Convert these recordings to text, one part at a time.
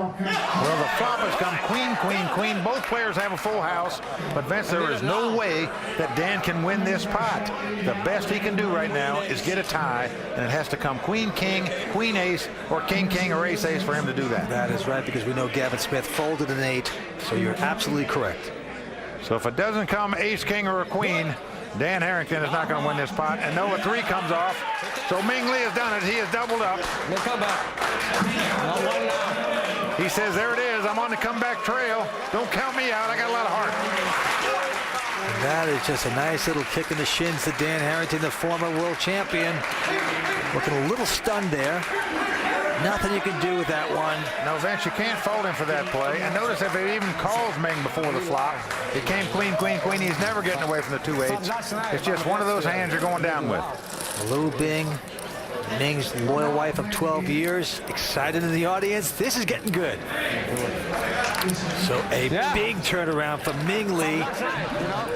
Well, the flop has come queen, queen, queen. Both players have a full house, but Vince, there is no way that Dan can win this pot. The best he can do right now is get a tie, and it has to come queen, king, queen, ace, or king, king, or ace, ace for him to do that. That is right, because we know Gavin Smith folded an 8, so you're absolutely correct. So if it doesn't come ace, king, or a queen, Dan Harrington is not going to win this pot, and no, a 3 comes off. So Ming Lee has done it. He has doubled up. No comeback. No one now. He says, there it is. I'm on the comeback trail. Don't count me out. I got a lot of heart. And that is just a nice little kick in the shins to Dan Harrington, the former world champion. Looking a little stunned there. Nothing you can do with that one. No, Vince, you can't fold him for that play. And notice if it even calls Ming before the flop, it came queen, queen, queen. He's never getting away from the 2-8s. It's just one of those hands you're going down with. Lou Bing, Ming's loyal wife of 12 years, excited in the audience. This is getting good. So a big turnaround for Ming Lee.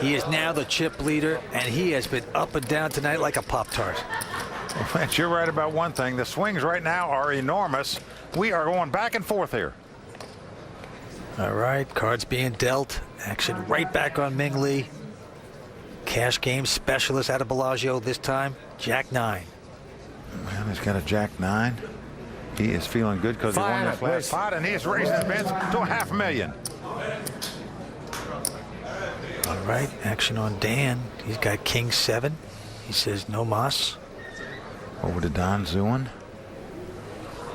He is now the chip leader, and he has been up and down tonight like a Pop-Tart. Well, Vince, you're right about one thing. The swings right now are enormous. We are going back and forth here. All right, cards being dealt. Action right back on Ming Lee. Cash game specialist out of Bellagio this time. Jack 9. Man, he's got a Jack 9. He is feeling good because he won this last pot, and he is raising his bets to $500,000. All right, action on Dan. He's got King 7. He says no mas. Over to Don Zuin.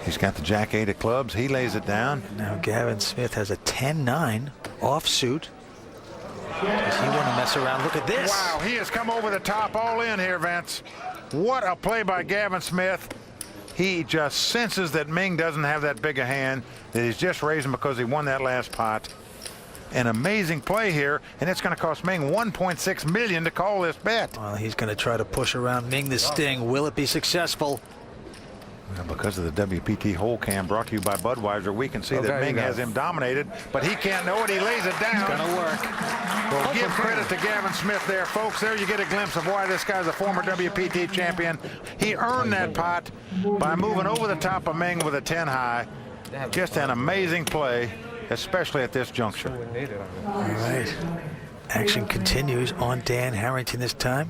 He's got the Jack 8 of clubs. He lays it down. Now Gavin Smith has a 10-9 offsuit. Does he want to mess around? Look at this. Wow, he has come over the top all in here, Vince. What a play by Gavin Smith. He just senses that Ming doesn't have that big a hand, that he's just raising because he won that last pot. An amazing play here, and it's going to cost Ming $1.6 million to call this bet. Well, he's going to try to push around Ming the Sting. Will it be successful? Well, because of the WPT hole cam brought to you by Budweiser, we can see that Ming has him dominated, but he can't know it. He lays it down. It's going to work. Well, give credit to Gavin Smith there, folks. There you get a glimpse of why this guy's a former WPT champion. He earned that pot by moving over the top of Ming with a 10 high. Just an amazing play, especially at this juncture. All right. Action continues on Dan Harrington this time.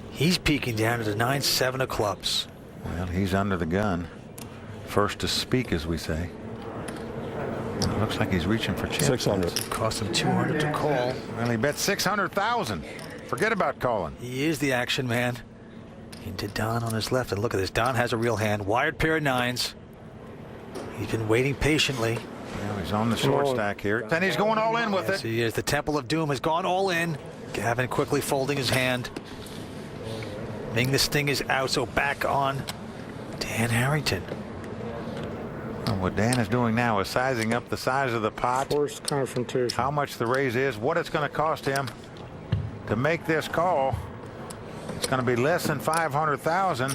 He's peeking down to the 9-7 of clubs. Well, he's under the gun. First to speak, as we say. It looks like he's reaching for chips. 600. Cost him 200 to call. Well, he bet 600,000. Forget about calling. He is the action man. Into Don on his left, and look at this. Don has a real hand. Wired pair of 9s. He's been waiting patiently. Well, he's on the short stack here, and he's going all in with it. He is. The Temple of Doom has gone all in. Gavin quickly folding his hand. Ming the Sting is out, so back on Dan Harrington. And what Dan is doing now is sizing up the size of the pot, Forced confrontation. how much the raise is, what it's going to cost him to make this call. It's going to be less than 500,000,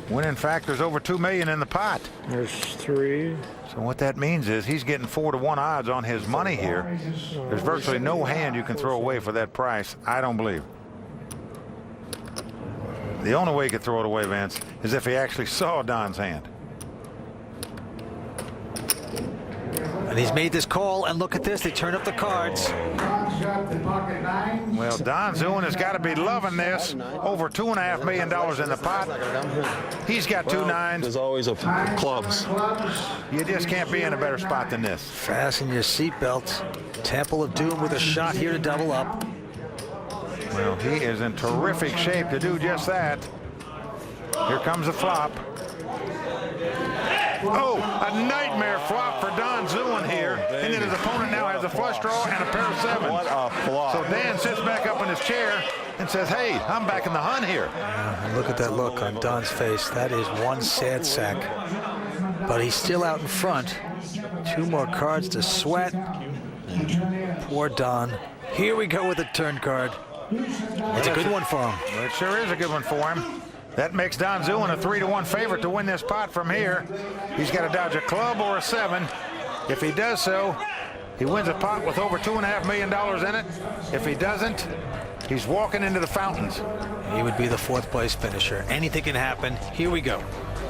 when in fact there's over 2 million in the pot. There's 3. So what that means is he's getting 4-to-1 odds on his money here. There's virtually no hand you can throw away for that price, I don't believe. The only way he could throw it away, Vince, is if he actually saw Don's hand. And he's made this call, and look at this. They turn up the cards. Well, Don Zuin has got to be loving this. Over $2.5 million in the pot. He's got 2 9s. There's always a clubs. You just can't be in a better spot than this. Fasten your seatbelts. Temple of Doom with a shot here to double up. Well, he is in terrific shape to do just that. Here comes the flop. Oh, a nightmare flop for Don Zuin here. And then his opponent now has a flush draw and a pair of 7s. What a flop. So Dan sits back up in his chair and says, hey, I'm back in the hunt here. And look at that look on Don's face. That is one sad sack. But he's still out in front. 2 more cards to sweat. Poor Don. Here we go with a turn card. It's a good one for him. Well, it sure is a good one for him. That makes Don Zuin a 3-to-1 favorite to win this pot from here. He's got to dodge a club or a 7. If he does so, he wins a pot with over $2.5 million in it. If he doesn't, he's walking into the fountains. He would be the 4th place finisher. Anything can happen. Here we go.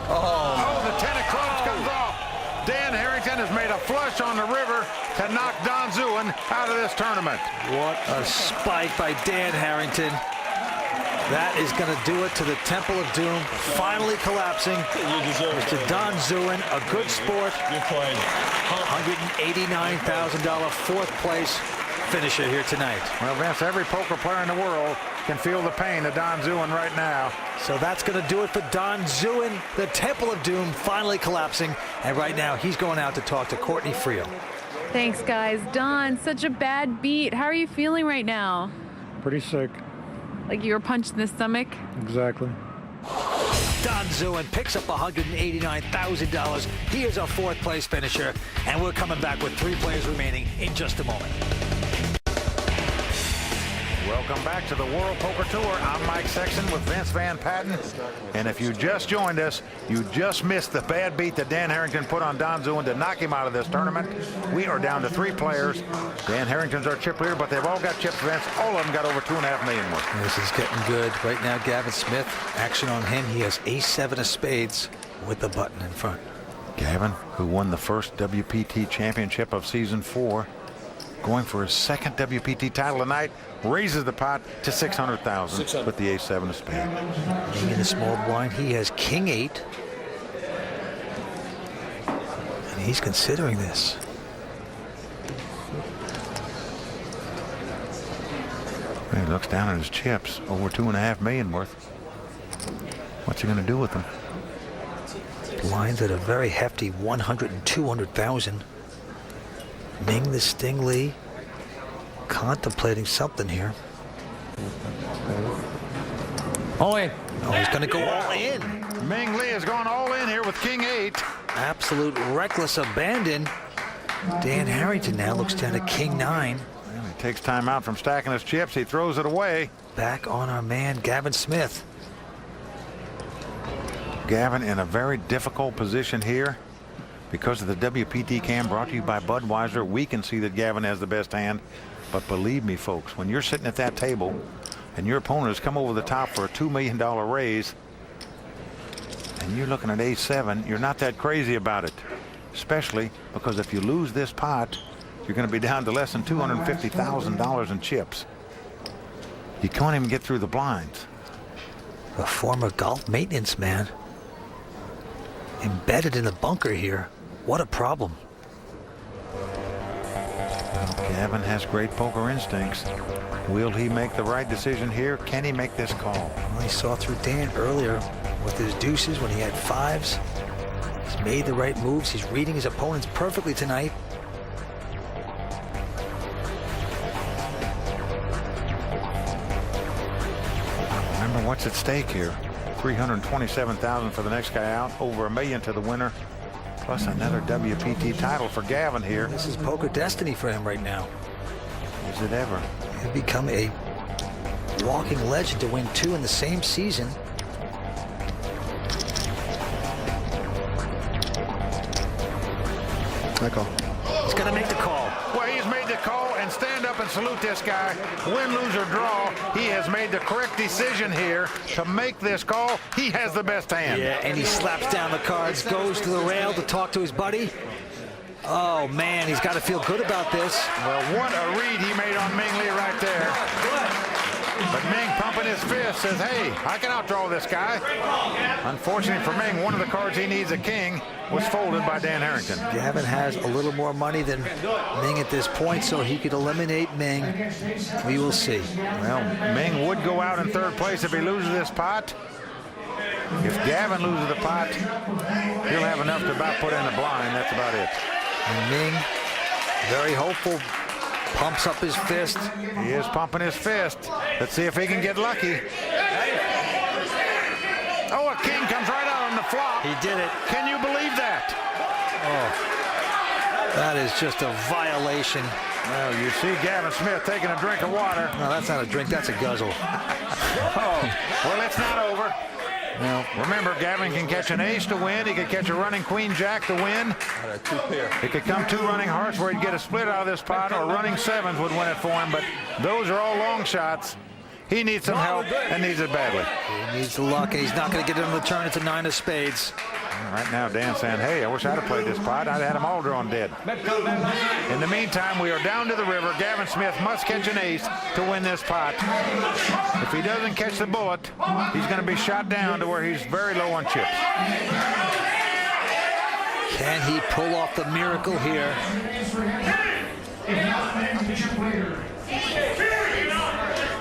Oh, the 10 of clubs comes off. Dan Harrington Harrington has made a flush on the river to knock Don Zuen out of this tournament. What a spike by Dan Harrington. That is going to do it to the Temple of Doom, finally collapsing. Mr. Don Zuen, a good sport. $189,000 fourth place finisher here tonight. Well, Vince, every poker player in the world can feel the pain of Don Zuen right now. So that's going to do it for Don Zuen. The Temple of Doom finally collapsing. And right now, he's going out to talk to Courtney Friel. Thanks, guys. Don, such a bad beat. How are you feeling right now? Pretty sick. Like you were punched in the stomach? Exactly. Don Zuen picks up $189,000. He is a fourth place finisher. And we're coming back with 3 players remaining in just a moment. Welcome back to the World Poker Tour. I'm Mike Sexton with Vince Van Patten. And if you just joined us, you just missed the bad beat that Dan Harrington put on Don Zuen to knock him out of this tournament. We are down to 3 players. Dan Harrington's our chip leader, but they've all got chips, Vince. All of them got over $2.5 million worth. This is getting good. Right now, Gavin Smith, action on him. He has ace-7 of spades with the button in front. Gavin, who won the first WPT championship of season 4, going for his second WPT title tonight, raises the pot to $600,000 with the ace-7 of spades. Being in the small blind, he has king-8. And he's considering this. He looks down at his chips, over $2.5 million worth. What's he going to do with them? Blinds at a very hefty 100 and 200,000. Ming the Stingley contemplating something here. All in. Oh, he's going to go all in. Ming Lee has gone all in here with king-8. Absolute reckless abandon. Dan Harrington now looks down at king-9. Well, he takes time out from stacking his chips. He throws it away. Back on our man, Gavin Smith. Gavin in a very difficult position here. Because of the WPT cam brought to you by Budweiser, we can see that Gavin has the best hand. But believe me, folks, when you're sitting at that table and your opponent has come over the top for a $2 million raise and you're looking at ace-7, you're not that crazy about it. Especially because if you lose this pot, you're going to be down to less than $250,000 in chips. You can't even get through the blinds. A former golf maintenance man. Embedded in the bunker here. What a problem. Gavin has great poker instincts. Will he make the right decision here? Can he make this call? Well, he saw through Dan earlier with his deuces when he had 5s. He's made the right moves. He's reading his opponents perfectly tonight. Remember what's at stake here. $327,000 for the next guy out. Over $1 million to the winner. Plus another WPT title for Gavin here. This is poker destiny for him right now. Is it ever? He'll become a walking legend to win 2 in the same season. I call. He's going to make the call. Well, he's made the call, and stand up and salute this guy. Win, lose, or draw, he has made the correct decision here to make this call. He has the best hand. Yeah, and he slaps down the cards, goes to the rail to talk to his buddy. Oh, man, he's got to feel good about this. Well, what a read he made on Ming Lee right there. But Ming, pumping his fist, says, hey, I can outdraw this guy. Unfortunately for Ming, one of the cards he needs, a king, was folded by Dan Harrington. Gavin has a little more money than Ming at this point, so he could eliminate Ming. We will see. Well, Ming would go out in third place if he loses this pot. If Gavin loses the pot, he'll have enough to about put in the blind. That's about it. And Ming, very hopeful, pumps up his fist. He is pumping his fist. Let's see if he can get lucky. Oh, a king comes right out on the flop. He did it. Can you believe that? Oh, that is just a violation. Well, you see Gavin Smith taking a drink of water. No, that's not a drink, that's a guzzle. Oh, well, it's not over. Well, remember, Gavin can catch an ace to win. He could catch a running queen-jack to win. It could come 2 running hearts where he'd get a split out of this pot, or running 7s would win it for him. But those are all long shots. He needs some help and needs it badly. He needs the luck, and he's not going to get it on the turn. It's a 9 of spades. Right now, Dan saying, hey, I wish I'd have played this pot. I'd have had them all drawn dead. In the meantime, we are down to the river. Gavin Smith must catch an ace to win this pot. If he doesn't catch the bullet, he's going to be shot down to where he's very low on chips. Can he pull off the miracle here?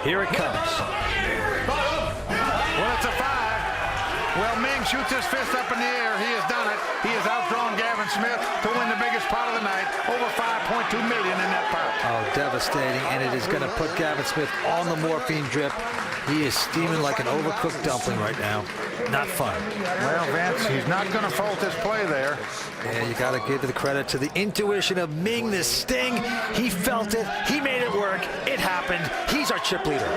Here it comes. Well, it's a 5. Well, Ming shoots his fist up in the air. He has done it. He has outdrawn Gavin Smith to win the biggest pot of the night. Over $5.2 million in that pot. Oh, devastating. And it is going to put Gavin Smith on the morphine drip. He is steaming like an overcooked dumpling right now. Not fun. Well, Vince, he's not going to fault his play there. Yeah, you got to give the credit to the intuition of Ming, the sting. He felt it. He made it work. It happened. He's our chip leader.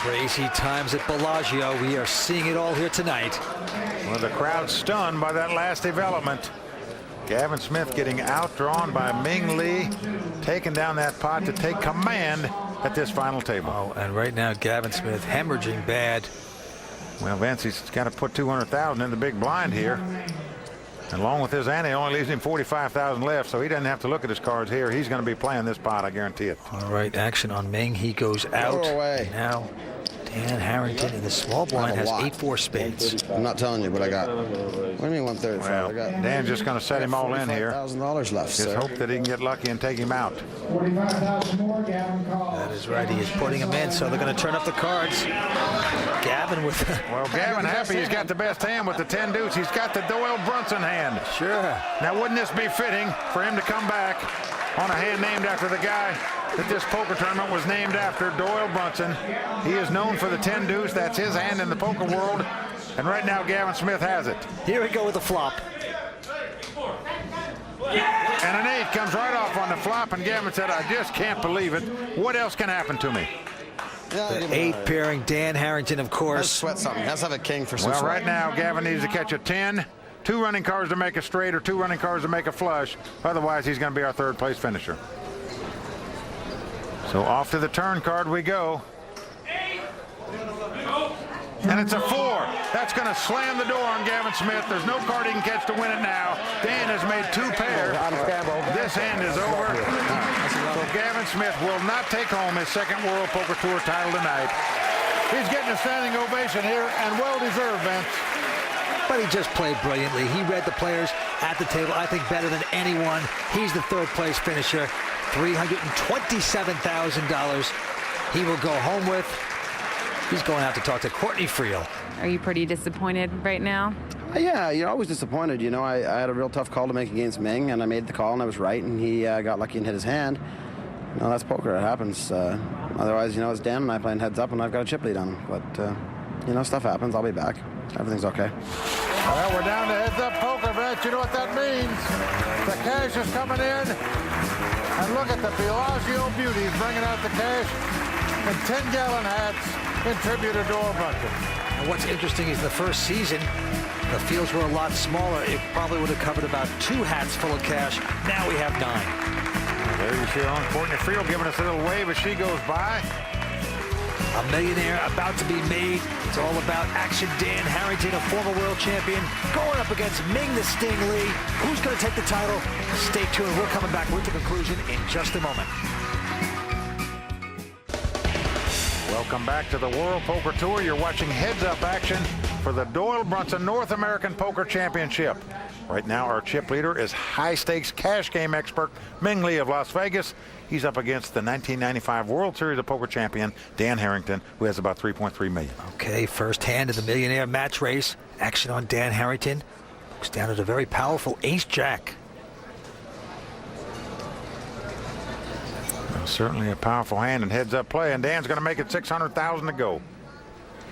Crazy times at Bellagio. We are seeing it all here tonight. Well, the crowd's stunned by that last development. Gavin Smith getting outdrawn by Ming Lee, taking down that pot to take command at this final table. Oh, and right now Gavin Smith hemorrhaging bad. Well, Vince, he's got to put $200,000 in the big blind here. And along with his ante, only leaves him $45,000 left, so he doesn't have to look at his cards here. He's going to be playing this pot, I guarantee it. All right, action on Ming. He goes out. Go away. Now Dan Harrington in the small blind has 8-4 spades. I'm not telling you what I got. What do you mean 135? Well, I got Dan's just going to set him all in here. $45,000 left, Just sir. hope that he can get lucky and take him out. 45,000 more, Gavin calls. That is right. He is putting him in, so they're going to turn up the cards. Gavin with Well, Gavin happy he's got the best hand with the 10 deuce. He's got the Doyle Brunson hand. Sure. Now, wouldn't this be fitting for him to come back on a hand named after the guy that this poker tournament was named after, Doyle Brunson? He is known for the 10 deuce. That's his hand in the poker world. And right now, Gavin Smith has it. Here we go with the flop. And an 8 comes right off on the flop, and Gavin said, I just can't believe it. What else can happen to me? Yeah, give me 8 that. pairing Dan Harrington, of Let's course. sweat something. Let's have a king for some Well, sweat. right now, Gavin needs to catch a 10, 2 running cards to make a straight, or 2 running cards to make a flush. Otherwise, he's going to be our 3rd place finisher. So off to the turn card we go. And it's a 4. That's going to slam the door on Gavin Smith. There's no card he can catch to win it now. Dan has made 2 pairs. This hand is over. So Gavin Smith will not take home his 2nd World Poker Tour title tonight. He's getting a standing ovation here, and well-deserved, Vince. But he just played brilliantly. He read the players at the table, I think, better than anyone. He's the 3rd place finisher. $327,000 he will go home with. He's going to have to talk to Courtney Friel. Are you pretty disappointed right now? Yeah, you're always disappointed. You know, I had a real tough call to make against Ming, and I made the call, and I was right, and he got lucky and hit his hand. You know, that's poker. It happens. Otherwise, you know, it's Dan and I playing heads up, and I've got a chip lead on him. But, you know, stuff happens. I'll be back. Everything's okay. Well, we're down to heads-up poker, Vince. You know what that means? The cash is coming in. And look at the Bellagio beauties bringing out the cash in 10-gallon hats in tribute to Doyle Brunson. And what's interesting is the first season, the fields were a lot smaller. It probably would have covered about 2 hats full of cash. Now we have 9. There you see on Courtney Friel giving us a little wave as she goes by. A millionaire about to be made. It's all about action. Dan Harrington, a former world champion, going up against Ming the Sting Lee. Who's going to take the title? Stay tuned. We're coming back with the conclusion in just a moment. Welcome back to the World Poker Tour. You're watching heads-up action for the Doyle Brunson North American Poker Championship. Right now, our chip leader is high-stakes cash game expert Ming Lee of Las Vegas. He's up against the 1995 World Series of Poker champion Dan Harrington, who has about $3.3 million. Okay, first hand of the millionaire match race. Action on Dan Harrington. Looks down at a very powerful ace-jack. Well, certainly a powerful hand and heads-up play, and Dan's going to make it $600,000 to go.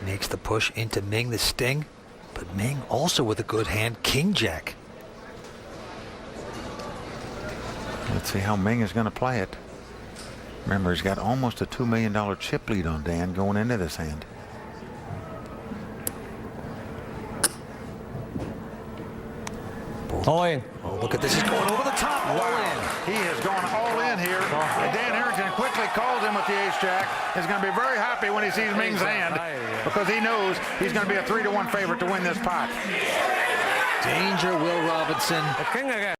Makes the push into Ming the Sting, but Ming also with a good hand, king-jack. Let's see how Ming is going to play it. Remember, he's got almost a $2 million chip lead on Dan going into this hand. All in. Oh, look at this. He's going over the top. All in. He has gone all in here. And Dan Harrington quickly calls him with the ace-jack. He's going to be very happy when he sees Ming's hand because he knows he's going to be a 3-1 favorite to win this pot. Danger, Will Robinson. The king again.